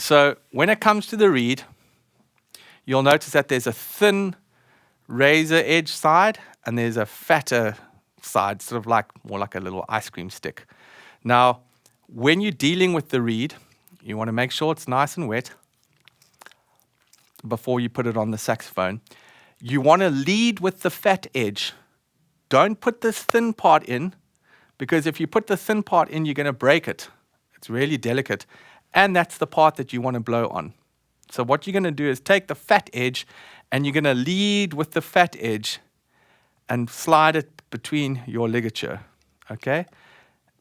So when it comes to the reed, you'll notice that there's a thin razor edge side and there's a fatter side, sort of like more like a little ice cream stick. Now, when you're dealing with the reed, you want to make sure it's nice and wet before you put it on the saxophone. You want to lead with the fat edge. Don't put this thin part in, because if you put the thin part in, you're going to break it. It's really delicate. And that's the part that you want to blow on. So what you're going to do is take the fat edge and you're going to lead with the fat edge and slide it between your ligature. Okay?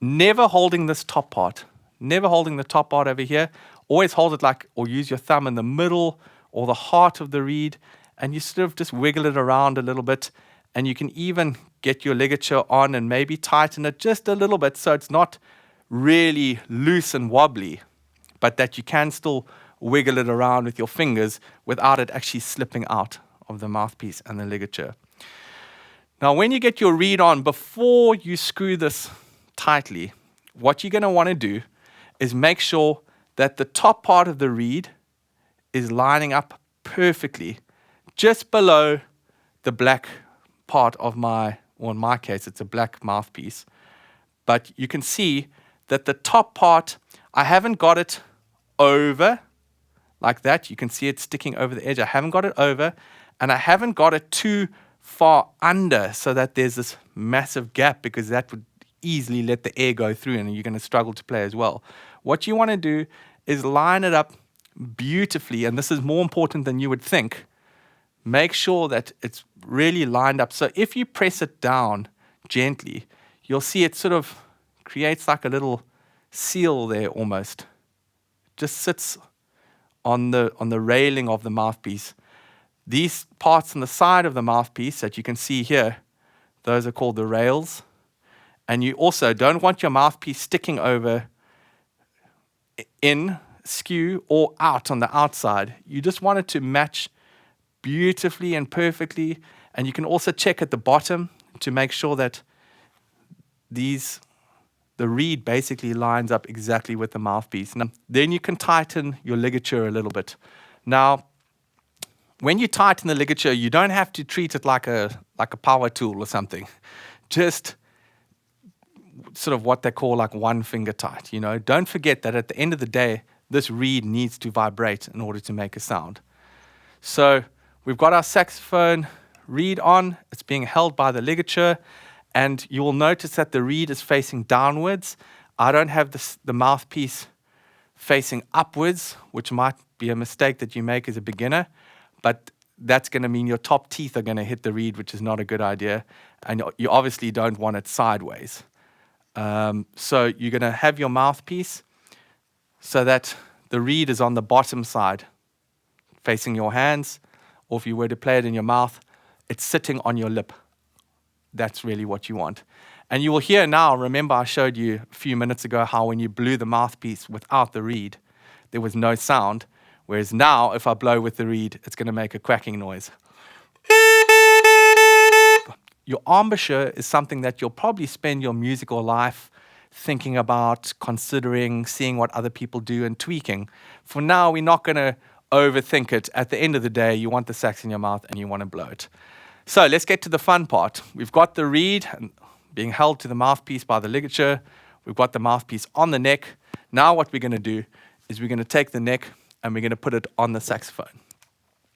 Never holding this top part. Never holding the top part over here. Always hold it like, or use your thumb in the middle or the heart of the reed, and you sort of just wiggle it around a little bit. And you can even get your ligature on and maybe tighten it just a little bit so it's not really loose and wobbly, but that you can still wiggle it around with your fingers without it actually slipping out of the mouthpiece and the ligature. Now, when you get your reed on, before you screw this tightly, what you're going to want to do is make sure that the top part of the reed is lining up perfectly just below the black part of my, or in my case, it's a black mouthpiece. But you can see that the top part, I haven't got it over like that. You can see it sticking over the edge. I haven't got it over, and I haven't got it too far under so that there's this massive gap, because that would easily let the air go through and you're going to struggle to play as well. What you want to do is line it up beautifully, and this is more important than you would think. Make sure that it's really lined up. So if you press it down gently, you'll see it sort of creates like a little seal there almost. Just sits on the railing of the mouthpiece. These parts on the side of the mouthpiece that you can see here, those are called the rails. And you also don't want your mouthpiece sticking over in, skew, or out on the outside. You just want it to match beautifully and perfectly. And you can also check at the bottom to make sure that the reed basically lines up exactly with the mouthpiece. Now, then you can tighten your ligature a little bit. Now, when you tighten the ligature, you don't have to treat it like a power tool or something. Just sort of what they call like one finger tight. You know, don't forget that at the end of the day, this reed needs to vibrate in order to make a sound. So we've got our saxophone reed on. It's being held by the ligature, and you will notice that the reed is facing downwards. I don't have the mouthpiece facing upwards, which might be a mistake that you make as a beginner, but that's going to mean your top teeth are going to hit the reed, which is not a good idea, and you obviously don't want it sideways. So you're going to have your mouthpiece so that the reed is on the bottom side, facing your hands, or if you were to play it in your mouth, it's sitting on your lip. That's really what you want. And you will hear now, remember I showed you a few minutes ago how when you blew the mouthpiece without the reed, there was no sound, whereas now if I blow with the reed, it's going to make a cracking noise. Your embouchure is something that you'll probably spend your musical life thinking about, considering, seeing what other people do and tweaking. For now, we're not going to overthink it. At the end of the day, you want the sax in your mouth and you want to blow it. So let's get to the fun part. We've got the reed being held to the mouthpiece by the ligature. We've got the mouthpiece on the neck. Now what we're going to do is we're going to take the neck and we're going to put it on the saxophone.